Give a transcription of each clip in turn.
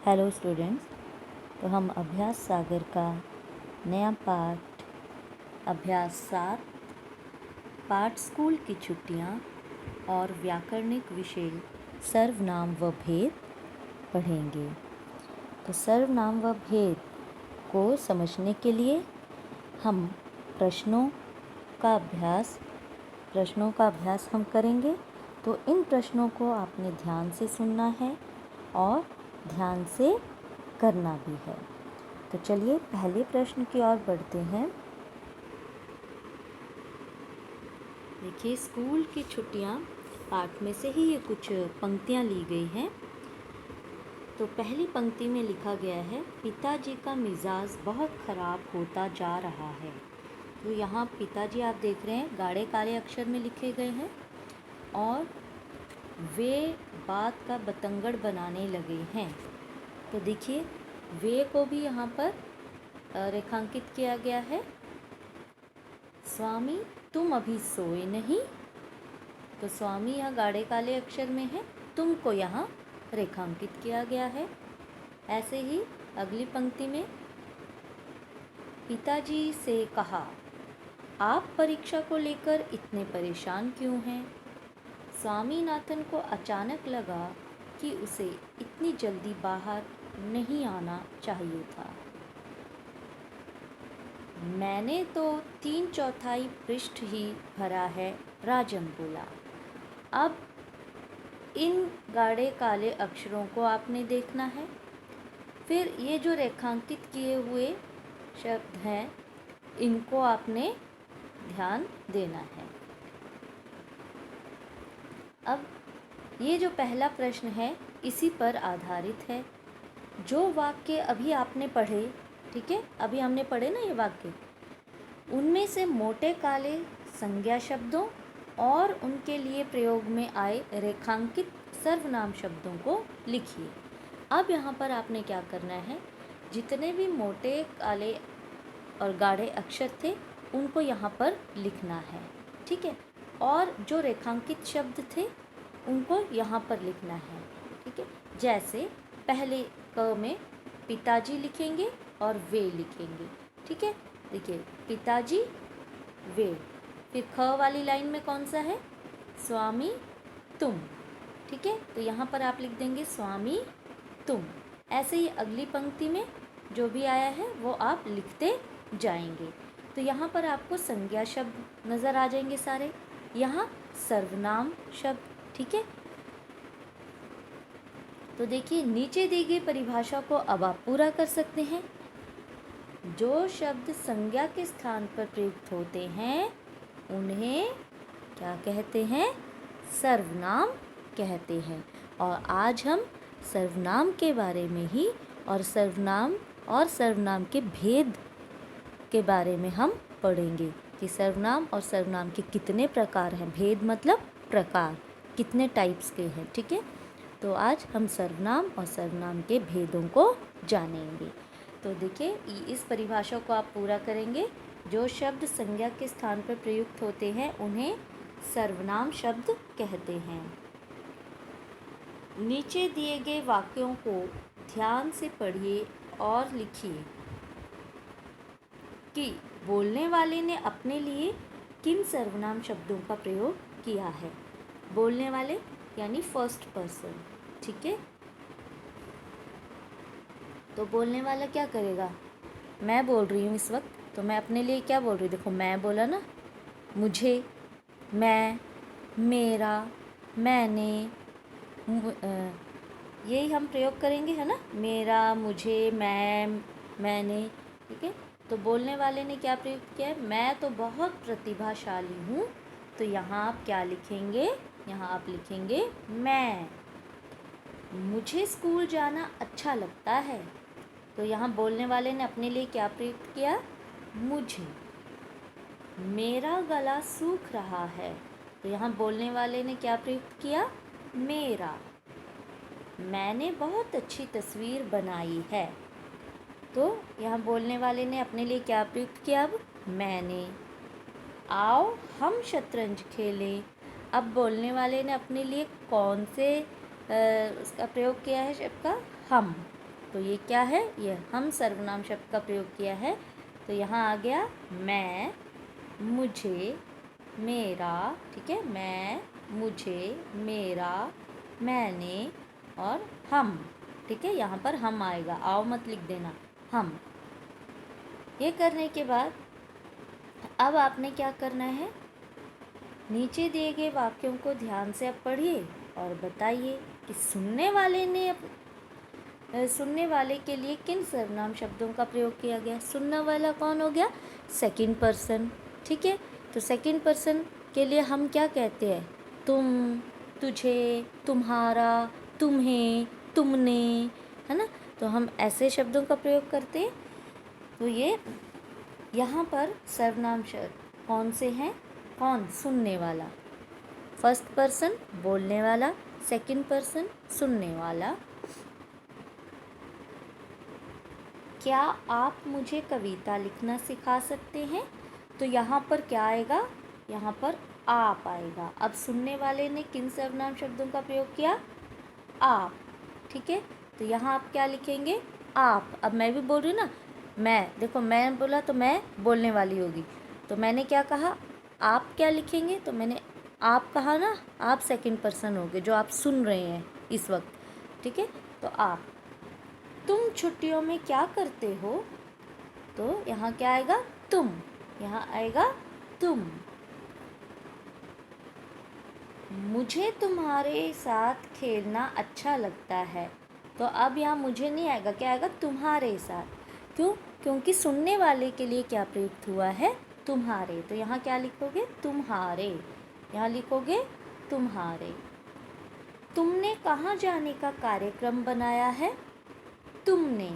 Hello students. तो हम अभ्यास सागर का नया पाठ अभ्यास 7 पाठ स्कूल की छुट्टियां और व्याकरणिक विषय सर्वनाम व भेद पढ़ेंगे। तो सर्वनाम व भेद को समझने के लिए हम प्रश्नों का अभ्यास हम करेंगे। तो इन प्रश्नों को आपने ध्यान से सुनना है और ध्यान से करना भी है। तो चलिए पहले प्रश्न की ओर बढ़ते हैं। देखिए, स्कूल की छुट्टियां पाठ में से ही ये कुछ पंक्तियां ली गई हैं। तो पहली पंक्ति में लिखा गया है, पिताजी का मिजाज बहुत खराब होता जा रहा है। तो यहाँ पिताजी आप देख रहे हैं गाढ़े काले अक्षर में लिखे गए हैं और वे बात का बतंगड़ बनाने लगे हैं। तो देखिए, वे को भी यहाँ पर रेखांकित किया गया है। स्वामी तुम अभी सोए नहीं, तो स्वामी यहाँ गाढ़े काले अक्षर में है, तुम को यहाँ रेखांकित किया गया है। ऐसे ही अगली पंक्ति में पिताजी से कहा, आप परीक्षा को लेकर इतने परेशान क्यों हैं? स्वामीनाथन को अचानक लगा कि उसे इतनी जल्दी बाहर नहीं आना चाहिए था। मैंने तो 3/4 पृष्ठ ही भरा है, राजन बोला। अब इन गाढ़े काले अक्षरों को आपने देखना है। फिर ये जो रेखांकित किए हुए शब्द हैं, इनको आपने ध्यान देना है। अब ये जो पहला प्रश्न है इसी पर आधारित है। जो वाक्य अभी आपने पढ़े, ठीक है, अभी हमने पढ़े ना ये वाक्य, उनमें से मोटे काले संज्ञा शब्दों और उनके लिए प्रयोग में आए रेखांकित सर्वनाम शब्दों को लिखिए। अब यहाँ पर आपने क्या करना है, जितने भी मोटे काले और गाढ़े अक्षर थे उनको यहाँ पर लिखना है, ठीक है, और जो रेखांकित शब्द थे उनको यहाँ पर लिखना है, ठीक है। जैसे पहले क में पिताजी लिखेंगे और वे लिखेंगे, ठीक है। देखिए, पिताजी वे, फिर ख वाली लाइन में कौन सा है, स्वामी तुम, ठीक है। तो यहाँ पर आप लिख देंगे स्वामी तुम। ऐसे ही अगली पंक्ति में जो भी आया है वो आप लिखते जाएंगे। तो यहाँ पर आपको संज्ञा शब्द नज़र आ जाएंगे सारे, यहाँ सर्वनाम शब्द, ठीक है। तो देखिए, नीचे दी गई परिभाषा को अब आप पूरा कर सकते हैं। जो शब्द संज्ञा के स्थान पर प्रयुक्त होते हैं उन्हें क्या कहते हैं, सर्वनाम कहते हैं। और आज हम सर्वनाम के बारे में ही और सर्वनाम के भेद के बारे में हम पढ़ेंगे कि सर्वनाम और सर्वनाम के कितने प्रकार हैं। भेद मतलब प्रकार, कितने टाइप्स के हैं, ठीक है। तो आज हम सर्वनाम और सर्वनाम के भेदों को जानेंगे। तो देखिए, इस परिभाषा को आप पूरा करेंगे। जो शब्द संज्ञा के स्थान पर प्रयुक्त होते हैं उन्हें सर्वनाम शब्द कहते हैं। नीचे दिए गए वाक्यों को ध्यान से पढ़िए और लिखिए कि बोलने वाले ने अपने लिए किन सर्वनाम शब्दों का प्रयोग किया है। बोलने वाले यानी फर्स्ट पर्सन, ठीक है। तो बोलने वाला क्या करेगा, मैं बोल रही हूँ इस वक्त, तो मैं अपने लिए क्या बोल रही हूँ, देखो मैं बोला ना, मुझे, मैं, मेरा, मैंने, यही हम प्रयोग करेंगे, है ना, मेरा, मुझे, मैंने, ठीक है। तो बोलने वाले ने क्या प्रयोग किया है, मैं तो बहुत प्रतिभाशाली हूँ, तो यहाँ आप क्या लिखेंगे, यहाँ आप लिखेंगे मैं। मुझे स्कूल जाना अच्छा लगता है, तो यहाँ बोलने वाले ने अपने लिए क्या प्रयुक्त किया, मुझे। मेरा गला सूख रहा है, तो यहाँ बोलने वाले ने क्या प्रयुक्त किया, मेरा। मैंने बहुत अच्छी तस्वीर बनाई है, तो यहाँ बोलने वाले ने अपने लिए क्या प्रयुक्त किया, अब मैंने। आओ हम शतरंज खेलें, अब बोलने वाले ने अपने लिए कौन से उसका प्रयोग किया है शब्द का, हम, तो ये क्या है, ये हम सर्वनाम शब्द का प्रयोग किया है। तो यहाँ आ गया मैं, मुझे, मेरा, ठीक है, मैं, मुझे, मेरा, मैंने और हम, ठीक है। यहाँ पर हम आएगा, आओ मत लिख देना, हम। ये करने के बाद अब आपने क्या करना है, नीचे दिए गए वाक्यों को ध्यान से अब पढ़िए और बताइए कि सुनने वाले के लिए किन सर्वनाम शब्दों का प्रयोग किया गया। सुनने वाला कौन हो गया, सेकंड पर्सन, ठीक है। तो सेकंड पर्सन के लिए हम क्या कहते हैं, तुम, तुझे, तुम्हारा, तुम्हें, तुमने, है ना। तो हम ऐसे शब्दों का प्रयोग करते हैं। तो ये यहाँ पर सर्वनाम शब्द कौन से हैं, कौन, सुनने वाला, फर्स्ट पर्सन बोलने वाला, सेकंड पर्सन सुनने वाला। क्या आप मुझे कविता लिखना सिखा सकते हैं। तो यहाँ पर क्या आएगा, यहाँ पर आप आएगा। अब सुनने वाले ने किन सर्वनाम शब्दों का प्रयोग किया, आप, ठीक है। तो यहाँ आप क्या लिखेंगे, आप। अब मैं भी बोल रही हूँ ना, मैं, देखो मैं बोला तो मैं बोलने वाली होगी, तो मैंने क्या कहा, आप क्या लिखेंगे, तो मैंने आप कहा ना, आप सेकंड पर्सन हो गए जो आप सुन रहे हैं इस वक्त, ठीक है। तो आप, तुम छुट्टियों में क्या करते हो। तो यहाँ क्या आएगा, तुम, यहाँ आएगा तुम। मुझे तुम्हारे साथ खेलना अच्छा लगता है। तो अब यहाँ मुझे नहीं आएगा, क्या आएगा, तुम्हारे साथ। क्यों, क्योंकि सुनने वाले के लिए क्या प्रयुक्त हुआ है, तुम्हारे। तो यहाँ क्या लिखोगे, तुम्हारे, यहाँ लिखोगे तुम्हारे। तुमने कहाँ जाने का कार्यक्रम बनाया है, तुमने,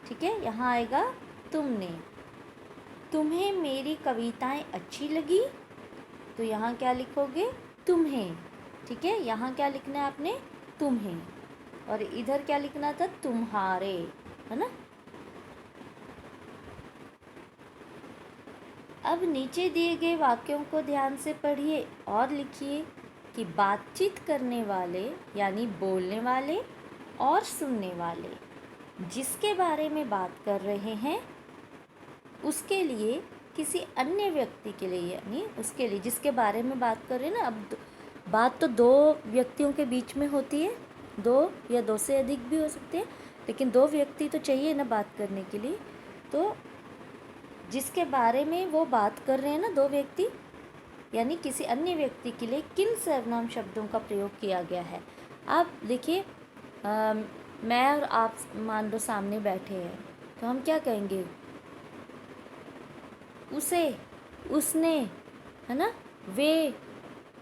ठीक है, यहाँ आएगा तुमने। तुम्हें मेरी कविताएं अच्छी लगी। तो यहाँ क्या लिखोगे, तुम्हें, ठीक है। यहाँ क्या लिखना है आपने, तुम्हें, और इधर क्या लिखना था, तुम्हारे, है ना। अब नीचे दिए गए वाक्यों को ध्यान से पढ़िए और लिखिए कि बातचीत करने वाले यानी बोलने वाले और सुनने वाले जिसके बारे में बात कर रहे हैं उसके लिए किसी अन्य व्यक्ति के लिए, यानी उसके लिए जिसके बारे में बात कर रहे हैं ना। अब बात तो दो व्यक्तियों के बीच में होती है, दो या दो से अधिक भी हो सकते हैं, लेकिन दो व्यक्ति तो चाहिए ना बात करने के लिए। तो जिसके बारे में वो बात कर रहे हैं ना, दो व्यक्ति, यानी किसी अन्य व्यक्ति के लिए किन सर्वनाम शब्दों का प्रयोग किया गया है। आप देखिए, मैं और आप मान लो सामने बैठे हैं, तो हम क्या कहेंगे, उसे, उसने, है ना, वे,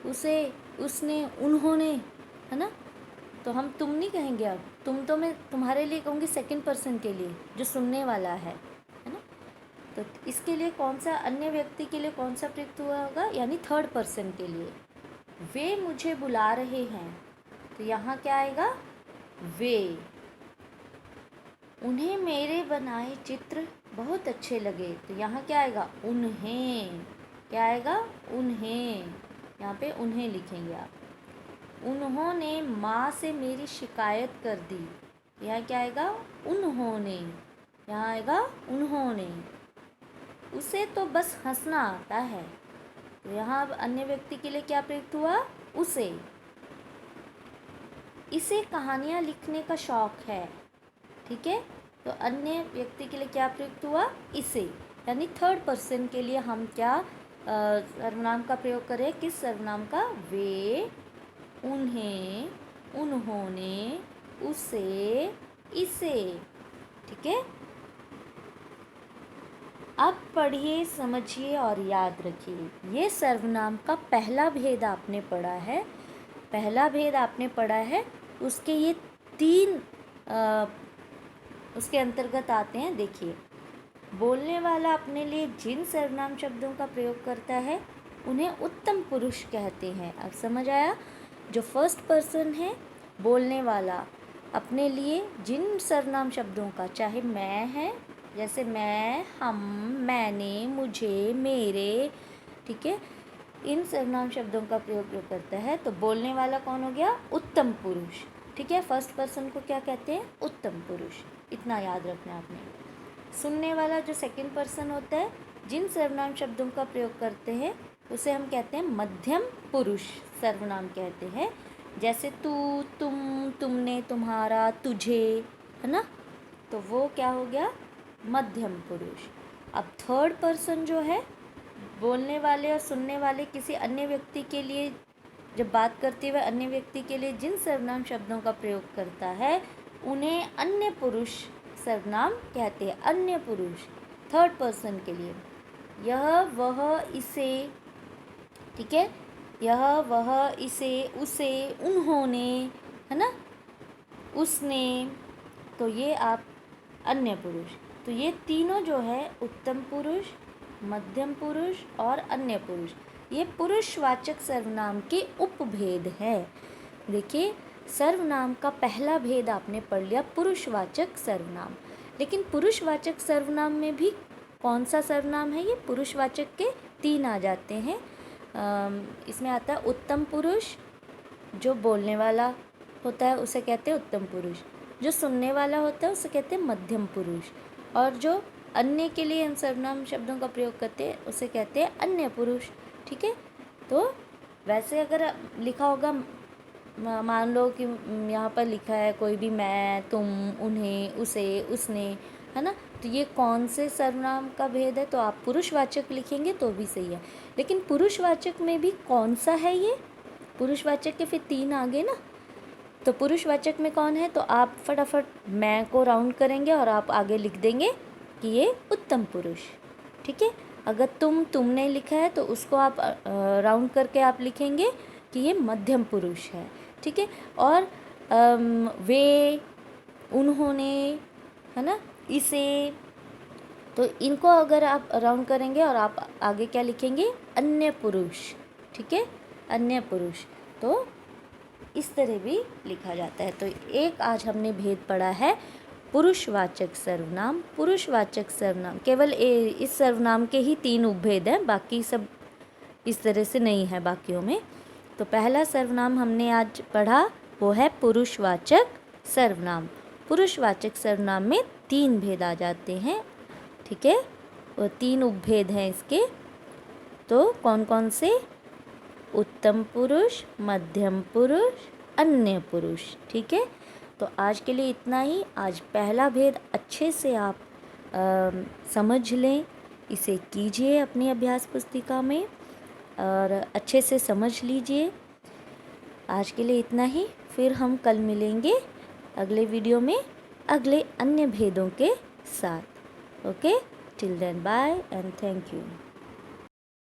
उसे, उसने, उन्होंने, है ना। तो हम तुम नहीं कहेंगे, अब तुम तो मैं तुम्हारे लिए कहूँगी सेकंड पर्सन के लिए जो सुनने वाला है ना। तो इसके लिए कौन सा, अन्य व्यक्ति के लिए कौन सा प्रयुक्त हुआ होगा, यानी थर्ड पर्सन के लिए। वे मुझे बुला रहे हैं। तो यहाँ क्या आएगा, वे। उन्हें मेरे बनाए चित्र बहुत अच्छे लगे। तो यहाँ क्या आएगा, उन्हें, क्या आएगा, उन्हें, यहाँ पे उन्हें लिखेंगे आप। उन्होंने माँ से मेरी शिकायत कर दी। यहाँ क्या आएगा, उन्होंने, यहाँ आएगा उन्होंने। उसे तो बस हंसना आता है। तो यहाँ अब अन्य व्यक्ति के लिए क्या प्रयुक्त हुआ, उसे। इसे कहानियाँ लिखने का शौक है, ठीक है। तो अन्य व्यक्ति के लिए क्या प्रयुक्त हुआ, इसे, यानी थर्ड पर्सन के लिए हम क्या सर्वनाम का प्रयोग करें, किस सर्वनाम का, वे, उन्हें, उन्होंने, उसे, इसे, ठीक है। अब पढ़िए, समझिए और याद रखिए। ये सर्वनाम का पहला भेद आपने पढ़ा है, पहला भेद आपने पढ़ा है। उसके ये तीन उसके अंतर्गत आते हैं। देखिए, बोलने वाला अपने लिए जिन सर्वनाम शब्दों का प्रयोग करता है उन्हें उत्तम पुरुष कहते हैं। अब समझ आया, जो फर्स्ट पर्सन है बोलने वाला अपने लिए जिन सर्वनाम शब्दों का, चाहे मैं है, जैसे मैं, हम, मैंने, मुझे, मेरे, ठीक है, इन सर्वनाम शब्दों का प्रयोग करता है। तो बोलने वाला कौन हो गया, उत्तम पुरुष। ठीक है। फर्स्ट पर्सन को क्या कहते हैं? उत्तम पुरुष। इतना याद रखना आपने। सुनने वाला जो सेकंड पर्सन होता है, जिन सर्वनाम शब्दों का प्रयोग करते हैं उसे हम कहते हैं मध्यम पुरुष सर्वनाम कहते हैं। जैसे तू, तुम, तुमने, तुम्हारा, तुझे, है ना, तो वो क्या हो गया? मध्यम पुरुष। अब थर्ड पर्सन जो है, बोलने वाले और सुनने वाले किसी अन्य व्यक्ति के लिए जब बात करते हुए अन्य व्यक्ति के लिए जिन सर्वनाम शब्दों का प्रयोग करता है उन्हें अन्य पुरुष सर्वनाम कहते हैं। अन्य पुरुष थर्ड पर्सन के लिए। यह, वह, इसे, ठीक है, यह, वह, इसे, उसे, उन्होंने, है ना, उसने, तो ये आप अन्य पुरुष। तो ये तीनों जो है उत्तम पुरुष, मध्यम पुरुष और अन्य पुरुष, ये पुरुषवाचक सर्वनाम के उपभेद है। देखिए, सर्वनाम का पहला भेद आपने पढ़ लिया पुरुषवाचक सर्वनाम। लेकिन पुरुषवाचक सर्वनाम में भी कौन सा सर्वनाम है? ये पुरुषवाचक के 3 आ जाते हैं। इसमें आता है उत्तम पुरुष, जो बोलने वाला होता है उसे कहते हैं उत्तम पुरुष। जो सुनने वाला होता है उसे कहते हैं मध्यम पुरुष। और जो अन्य के लिए हम सर्वनाम शब्दों का प्रयोग करते हैं उसे कहते हैं अन्य पुरुष। ठीक है। तो वैसे अगर लिखा होगा, मान लो कि यहाँ पर लिखा है कोई भी, मैं, तुम, उन्हें, उसे, उसने, है ना, तो ये कौन से सर्वनाम का भेद है? तो आप पुरुषवाचक लिखेंगे तो भी सही है। लेकिन पुरुषवाचक में भी कौन सा है ये? पुरुषवाचक के फिर 3 आगे ना, तो पुरुषवाचक में कौन है? तो आप फटाफट मैं को राउंड करेंगे और आप आगे लिख देंगे कि ये उत्तम पुरुष। ठीक है। अगर तुमने लिखा है तो उसको आप राउंड करके आप लिखेंगे कि ये मध्यम पुरुष है। ठीक है। और वे, उन्होंने, है ना, इसे, तो इनको अगर आप राउंड करेंगे और आप आगे क्या लिखेंगे? अन्य पुरुष। ठीक है, अन्य पुरुष। तो इस तरह भी लिखा जाता है। तो एक आज हमने भेद पढ़ा है पुरुषवाचक सर्वनाम। पुरुषवाचक सर्वनाम केवल इस सर्वनाम के ही 3 उपभेद हैं, बाकी सब इस तरह से नहीं है बाकियों में। तो पहला सर्वनाम हमने आज पढ़ा वो है पुरुषवाचक सर्वनाम। पुरुषवाचक सर्वनाम में 3 भेद आ जाते हैं। ठीक है, वो 3 उपभेद हैं इसके। तो कौन कौन से? उत्तम पुरुष, मध्यम पुरुष, अन्य पुरुष। ठीक है। तो आज के लिए इतना ही। आज पहला भेद अच्छे से आप समझ लें, इसे कीजिए अपनी अभ्यास पुस्तिका में और अच्छे से समझ लीजिए। आज के लिए इतना ही। फिर हम कल मिलेंगे अगले वीडियो में अगले अन्य भेदों के साथ। Okay, till then bye and thank you.